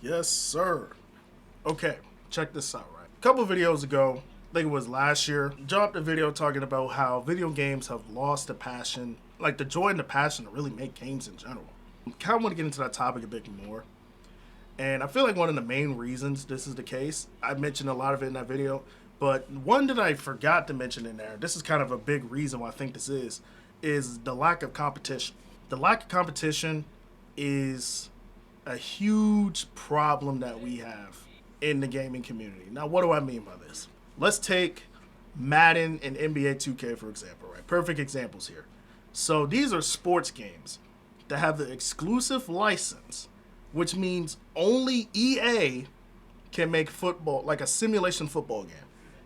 Yes, sir. Okay, check this out, right? A couple videos ago, I think it was last year, dropped a video talking about how video games have lost the passion, like the joy and the passion to really make games in general. I kind of want to get into that topic a bit more. And I feel like one of the main reasons this is the case, I mentioned a lot of it in that video, but one that I forgot to mention in there, this is kind of a big reason why I think this is the lack of competition. The lack of competition is a huge problem that we have in the gaming community. Now, what do I mean by this? Let's take Madden and NBA 2K, for example, right? Perfect examples here. So these are sports games that have the exclusive license, which means only EA can make football, like a simulation football game,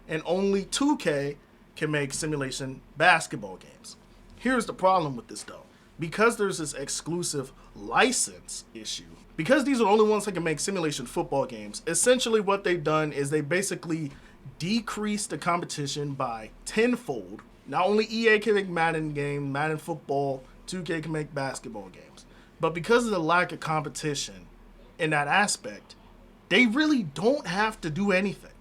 and only 2K can make simulation basketball games. Here's the problem with this though. Because there's this exclusive license issue, because these are the only ones that can make simulation football games, essentially what they've done is they basically decreased the competition by tenfold. Not only EA can make Madden game, Madden football, 2K can make basketball games. But because of the lack of competition in that aspect, they really don't have to do anything.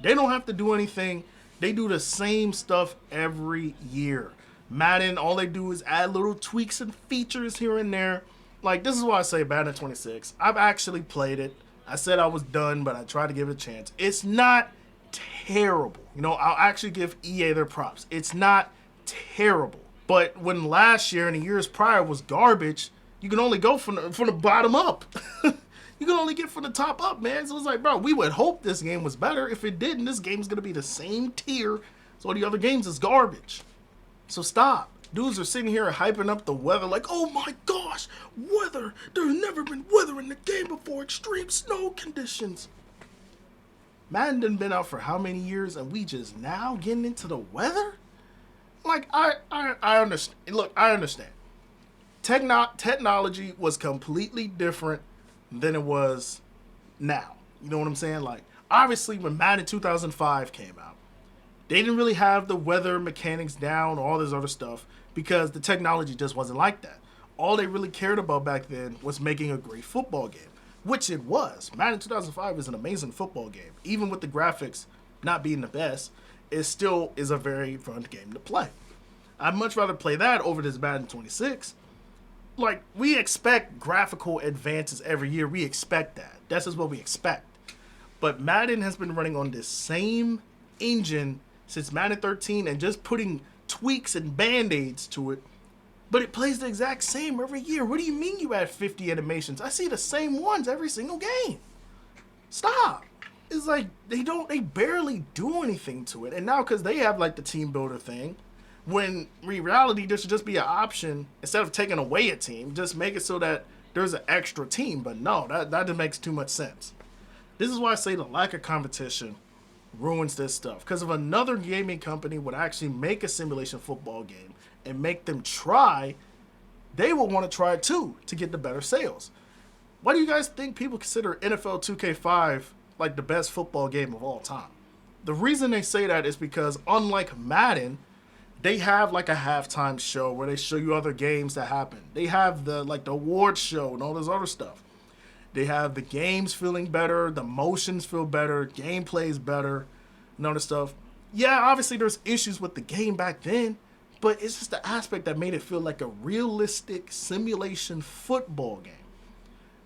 They don't have to do anything. They do the same stuff every year. Madden, all they do is add little tweaks and features here and there. Like, this is why I say Madden 26. I've actually played it. I said I was done, but I tried to give it a chance. It's not terrible. You know, I'll actually give EA their props. It's not terrible. But when last year and the years prior was garbage, you can only go from the bottom up. You can only get from the top up, man. So it's like, bro, we would hope this game was better. If it didn't, this game's going to be the same tier. So the other games is garbage. So stop. Dudes are sitting here hyping up the weather like, oh my gosh, weather. There's never been weather in the game before. Extreme snow conditions. Madden done been out for how many years and we just now getting into the weather? Like, I understand. Look, I understand. Technology was completely different than it was now. You know what I'm saying? Like, obviously, when Madden 2005 came out, they didn't really have the weather mechanics down or all this other stuff because the technology just wasn't like that. All they really cared about back then was making a great football game, which it was. Madden 2005 is an amazing football game. Even with the graphics not being the best, it still is a very fun game to play. I'd much rather play that over this Madden 26. Like, we expect graphical advances every year. We expect that. That's just what we expect. But Madden has been running on this same engine since Madden 13 and just putting tweaks and band-aids to it. But it plays the exact same every year. What do you mean you add 50 animations? I see the same ones every single game. Stop. It's like they barely do anything to it. And now because they have like the team builder thing, when in reality there should just be an option instead of taking away a team, just make it so that there's an extra team. But no, that just makes too much sense. This is why I say the lack of competition ruins this stuff. Because if another gaming company would actually make a simulation football game and make them try, they will want to try it too to get the better sales. Why do you guys think people consider NFL 2K5 like the best football game of all time? The reason they say that is because unlike Madden, they have like a halftime show where they show you other games that happen. They have the awards show and all this other stuff. They have the games feeling better, the motions feel better, gameplay's better, and all this stuff. Yeah, obviously there's issues with the game back then, but it's just the aspect that made it feel like a realistic simulation football game.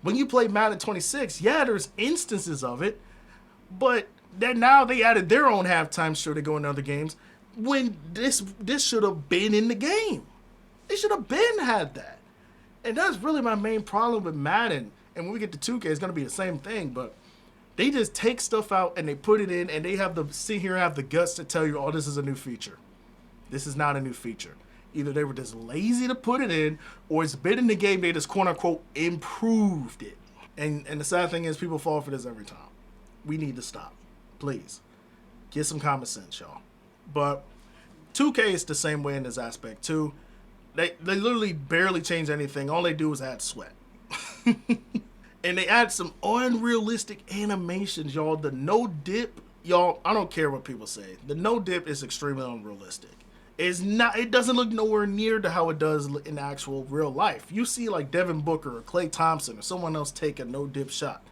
When you play Madden 26, yeah, there's instances of it, but then now they added their own halftime show to go in other games. When this should have been in the game. They should have been had that. And that's really my main problem with Madden. And when we get to 2K, it's going to be the same thing. But they just take stuff out and they put it in and they have to sit here and have the guts to tell you, oh, this is a new feature. This is not a new feature. Either they were just lazy to put it in or it's been in the game, they just quote unquote improved it. And the sad thing is people fall for this every time. We need to stop. Please. Get some common sense, y'all. But 2K is the same way in this aspect too. They literally barely change anything. All they do is add sweat. And they add some unrealistic animations, y'all. The no dip, y'all, I don't care what people say. The no dip is extremely unrealistic. It doesn't look nowhere near to how it does in actual real life. You see like Devin Booker or Klay Thompson or someone else take a no dip shot.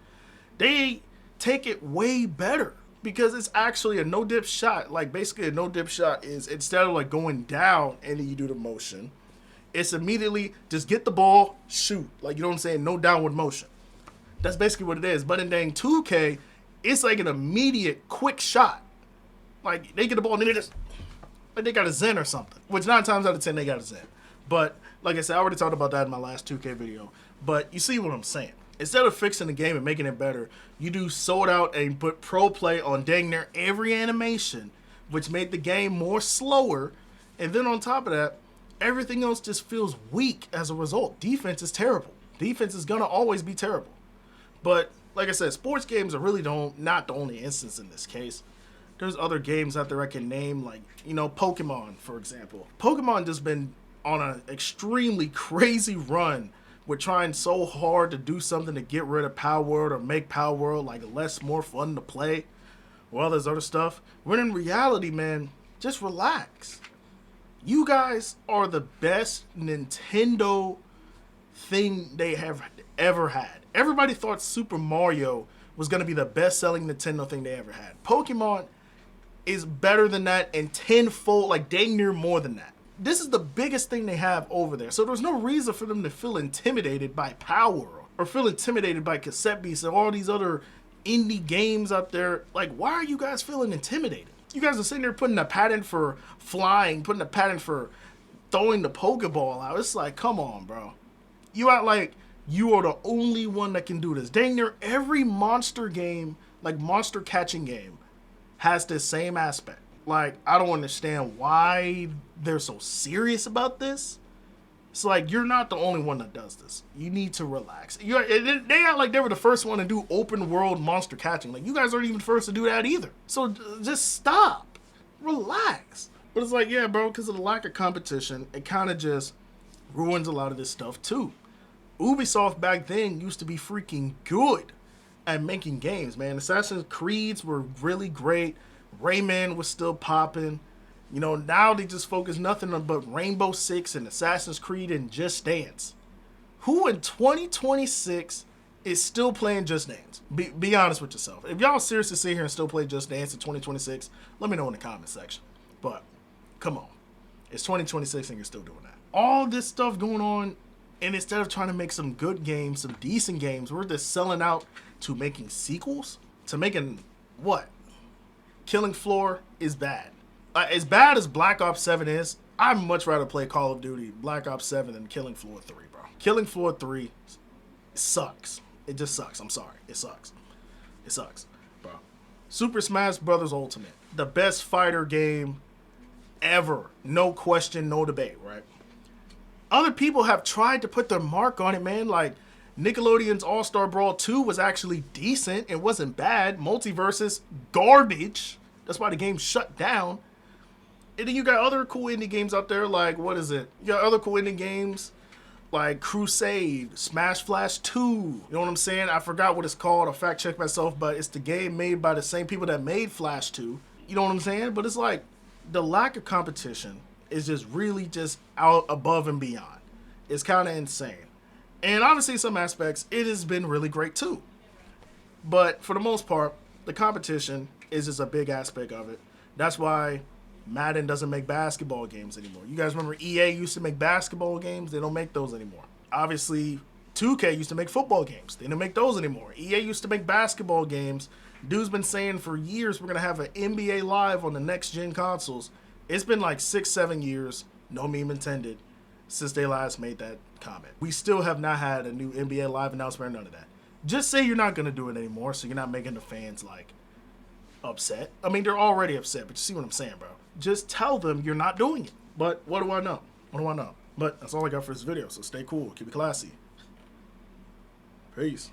They take it way better because it's actually a no dip shot. Like basically a no dip shot is instead of like going down and then you do the motion, it's immediately just get the ball, shoot. Like, you know what I'm saying? No downward motion. That's basically what it is. But in dang 2K, it's like an immediate quick shot. Like they get the ball and then they got a zen or something. Which 9 times out of 10 they got a zen. But like I said, I already talked about that in my last 2K video. But you see what I'm saying. Instead of fixing the game and making it better, you do sold out and put pro play on dang near every animation, which made the game more slower. And then on top of that, everything else just feels weak as a result. Defense is terrible. Defense is going to always be terrible. But like I said, sports games are really not the only instance in this case. There's other games out there I can name, like, you know, Pokemon, for example. Pokemon just been on an extremely crazy run with trying so hard to do something to get rid of Power World or make Power World like more fun to play. Well, there's other stuff. When in reality, man, just relax. You guys are the best Nintendo thing they have ever had. Everybody thought Super Mario was going to be the best-selling Nintendo thing they ever had. Pokemon is better than that and tenfold, like dang near more than that. This is the biggest thing they have over there. So there's no reason for them to feel intimidated by Power or feel intimidated by Cassette Beast and all these other indie games out there. Like, why are you guys feeling intimidated? You guys are sitting there putting a patent for flying, putting a patent for throwing the Pokeball out. It's like, come on, bro. You act like you are the only one that can do this. Dang near every monster game, like monster catching game, has this same aspect. Like, I don't understand why they're so serious about this. It's like, you're not the only one that does this. You need to relax. They act like they were the first one to do open world monster catching. Like, you guys aren't even first to do that either. So just stop. Relax. But it's like, yeah, bro, because of the lack of competition, it kind of just ruins a lot of this stuff too. Ubisoft back then used to be freaking good at making games, man. Assassin's Creeds were really great. Rayman was still popping. You know, now they just focus nothing on but Rainbow Six and Assassin's Creed and Just Dance. Who in 2026 is still playing Just Dance? Be honest with yourself. If y'all seriously sit here and still play Just Dance in 2026, let me know in the comment section. But come on, it's 2026 and you're still doing that. All this stuff going on, and instead of trying to make some good games, some decent games, we're just selling out to making sequels, to making what? Killing Floor is bad. As bad as Black Ops 7 is, I'd much rather play Call of Duty Black Ops 7 than Killing Floor 3, bro. Killing Floor 3 sucks. It just sucks. I'm sorry. It sucks. It sucks, bro. Super Smash Bros. Ultimate. The best fighter game ever. No question, no debate, right? Other people have tried to put their mark on it, man. Like, Nickelodeon's All-Star Brawl 2 was actually decent. It wasn't bad. Multiversus, garbage. That's why the game shut down. And then you got other cool indie games out there, like, what is it? You got other cool indie games like Crusade, Smash Flash 2. You know what I'm saying? I forgot what it's called. I'll fact check myself, but it's the game made by the same people that made Flash 2. You know what I'm saying? But it's like the lack of competition is just really just out above and beyond. It's kind of insane. And obviously, some aspects, it has been really great too. But for the most part, the competition is just a big aspect of it. That's why Madden doesn't make basketball games anymore. You guys remember EA used to make basketball games? They don't make those anymore. Obviously, 2K used to make football games. They don't make those anymore. EA used to make basketball games. Dude's been saying for years we're going to have an NBA Live on the next-gen consoles. It's been like 6-7 years, no meme intended, since they last made that comment. We still have not had a new NBA Live announcement or none of that. Just say you're not going to do it anymore so you're not making the fans, like, upset. I mean, they're already upset, but you see what I'm saying, bro. Just tell them you're not doing it. But what do I know? What do I know? But that's all I got for this video, so stay cool. Keep it classy. Peace.